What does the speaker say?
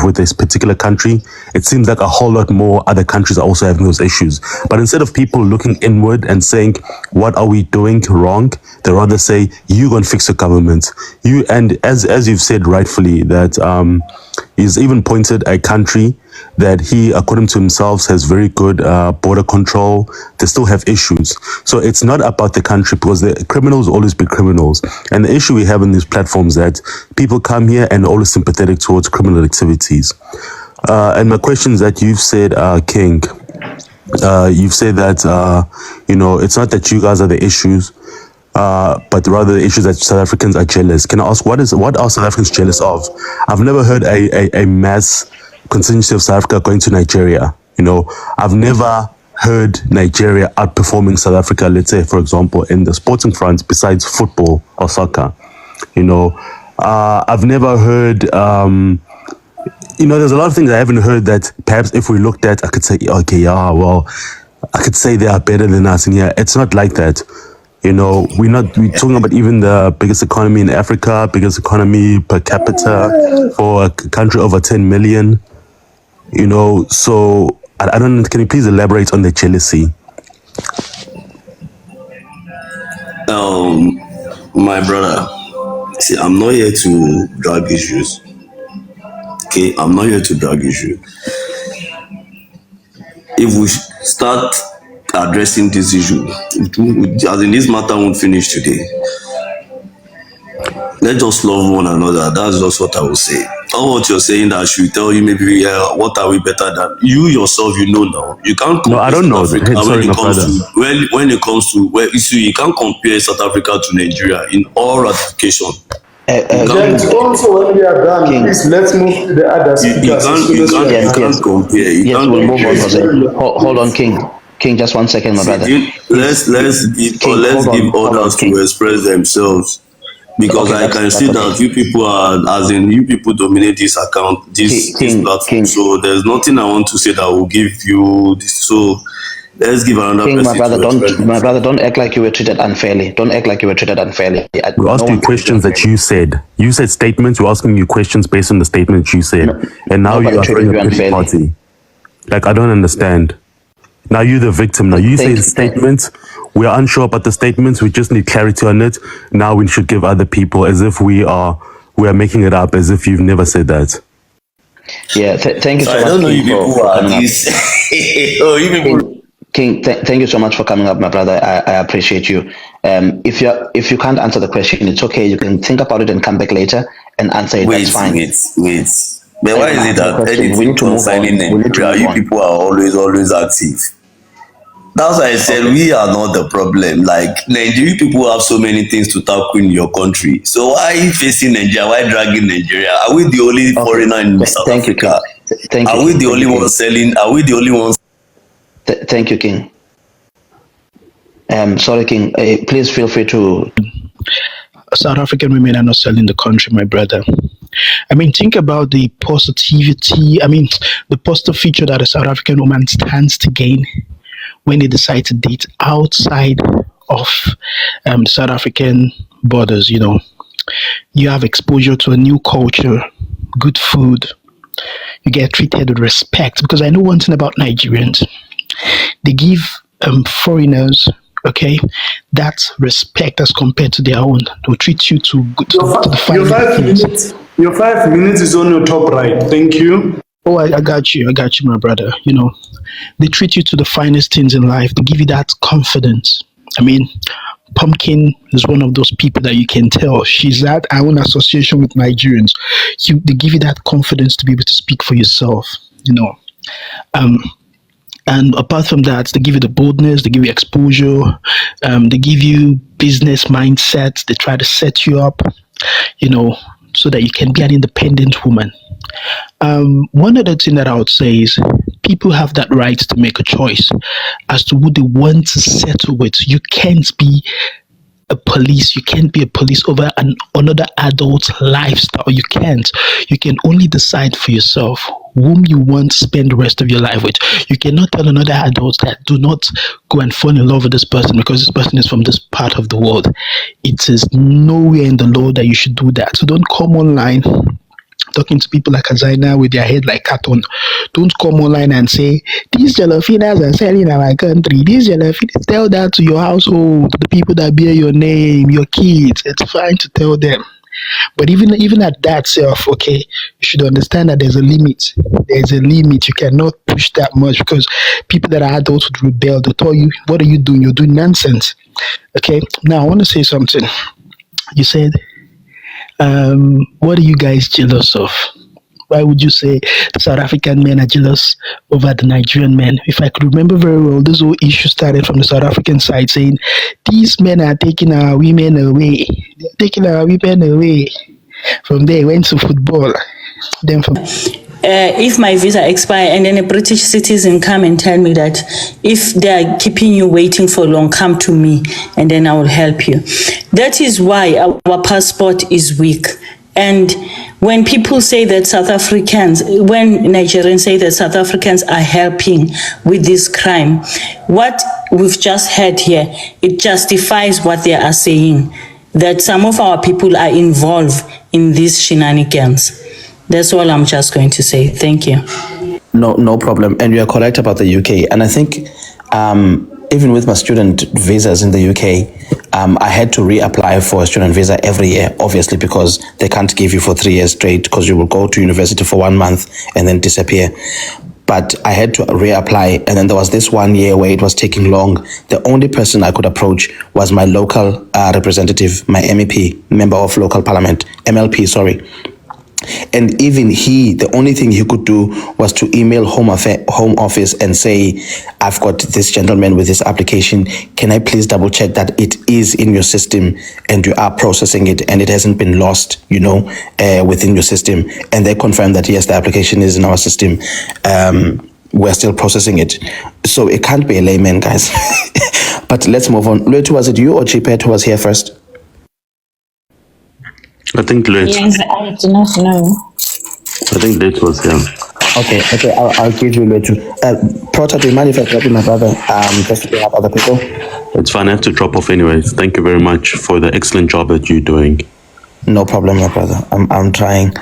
with this particular country, it seems like a whole lot more other countries are also having those issues. But instead of people looking inward and saying, what are we doing wrong? They rather say, you go and fix your government. You, and as you've said rightfully, that he's even pointed a country that he, according to himself, has very good border control. They still have issues. So it's not about the country, because the criminals will always be criminals. And the issue we have in these platforms that people come here and are always sympathetic towards criminal activities. And my question is that you've said, King, you've said that, it's not that you guys are the issues, but rather the issues that South Africans are jealous. Can I ask, what are South Africans jealous of? I've never heard a mass contingency of South Africa going to Nigeria. I've never heard Nigeria outperforming South Africa, let's say, for example, in the sporting front, besides football or soccer. I've never heard, there's a lot of things I haven't heard that perhaps if we looked at, I could say, okay, yeah, well, I could say they are better than us. And yeah, it's not like that. We're talking about even the biggest economy in Africa, biggest economy per capita for a country over 10 million. So I don't. Can you please elaborate on the jealousy? My brother, see, I'm not here to drag issues. Okay, I'm not here to drag issues. If we start addressing this issue, as in this matter won't finish today. Let's just love one another. That's just what I will say. All what you're saying that should tell you maybe what are we better than you yourself? Now you can't compare. No, I don't know. Africa when it comes to you can't compare South Africa to Nigeria in all ratification. Also, when we are done, please let's move to the other speakers. You can't compare. Yes, we'll move on, Jose. Hold on, King. King, just 1 second, my brother. Let's give others to express themselves. Because okay, I can see that you people you people dominate this account, this platform. King. So there's nothing I want to say that will give you this. So let's give another King, my brother, don't act like you were treated unfairly. Don't act like you were treated unfairly. We asked you questions that you said. You said statements. We're asking you questions based on the statements you said. And now you are throwing a pity party. Like, I don't understand. Now you're the victim. Now you say statements. We are unsure about the statements. We just need clarity on it. Now we should give other people as if we are making it up, as if you've never said that. Yeah, thank you so much. I don't know you people are these. King, thank you so much for coming up, my brother. I appreciate you. If you can't answer the question, it's okay. You can think about it and come back later and answer it. That's fine. Wait. But why is it that anything concerning Nigeria, you people are always active? That's why I said we are not the problem. Like, Nigerian people have so many things to tackle in your country. So why are you facing Nigeria? Why dragging Nigeria? Are we the only foreigner in South Africa? Are we the only ones selling? Are we the only ones? Thank you, King. Sorry, King. Please feel free to. South African women are not selling the country, my brother. I mean, think about the positivity. I mean, the positive feature that a South African woman stands to gain when they decide to date outside of the South African borders. You have exposure to a new culture, good food. You get treated with respect, because I know one thing about Nigerians. They give foreigners, that respect as compared to their own. They'll treat you to the final. Your 5 minutes is on your top right. Thank you. Oh, I got you, my brother. They treat you to the finest things in life. They give you that confidence. I mean, Pumpkin is one of those people that you can tell she's at our own association with Nigerians. They give you that confidence to be able to speak for yourself. And apart from that, they give you the boldness, they give you exposure, they give you business mindset. They try to set you up, so that you can be an independent woman. One other thing that I would say is people have that right to make a choice as to who they want to settle with. You can't be a police. You can't be a police over another adult's lifestyle. You can't. You can only decide for yourself whom you want to spend the rest of your life with. You cannot tell another adult that do not go and fall in love with this person because this person is from this part of the world. It is nowhere in the law that you should do that. So don't come online talking to people like Azaina with their head like carton. Don't come online and say, these jollofinas are selling in our country. These jollofinas, tell that to your household, the people that bear your name, your kids. It's fine to tell them. But even at that self, okay, you should understand that there's a limit. There's a limit. You cannot push that much because people that are adults would rebel. They'll tell you, what are you doing? You're doing nonsense. Okay. Now I want to say something. You said, what are you guys jealous of? Why would you say South African men are jealous over the Nigerian men? If I could remember very well, this whole issue started from the South African side saying, these men are taking our women away. They're taking our women away. From there, went to football. Then from if my visa expires and then a British citizen come and tell me that if they are keeping you waiting for long, come to me and then I will help you. That is why our passport is weak. And when people say that when Nigerians say that South Africans are helping with this crime, what we've just heard here, it justifies what they are saying, that some of our people are involved in these shenanigans. That's all I'm just going to say. Thank you. No problem. And you are correct about the UK. And I think even with my student visas in the UK, I had to reapply for a student visa every year, obviously, because they can't give you for 3 years straight because you will go to university for 1 month and then disappear. But I had to reapply, and then there was this 1 year where it was taking long. The only person I could approach was my local representative, my MEP, member of local parliament, MLP, sorry. And even he, the only thing he could do was to email Home Office and say, I've got this gentleman with this application. Can I please double check that it is in your system and you are processing it and it hasn't been lost, within your system. And they confirmed that, yes, the application is in our system. We're still processing it. So it can't be a layman, guys. But let's move on. Luetu, was it you or Chipet who was here first? I think late. Yes, I do not know. I think late was here. Okay, I'll give you Luetu. Prota, do you mind if I drop you, my brother, just to have other people? It's fine, I have to drop off anyways. Thank you very much for the excellent job that you're doing. No problem, my brother. I'm trying.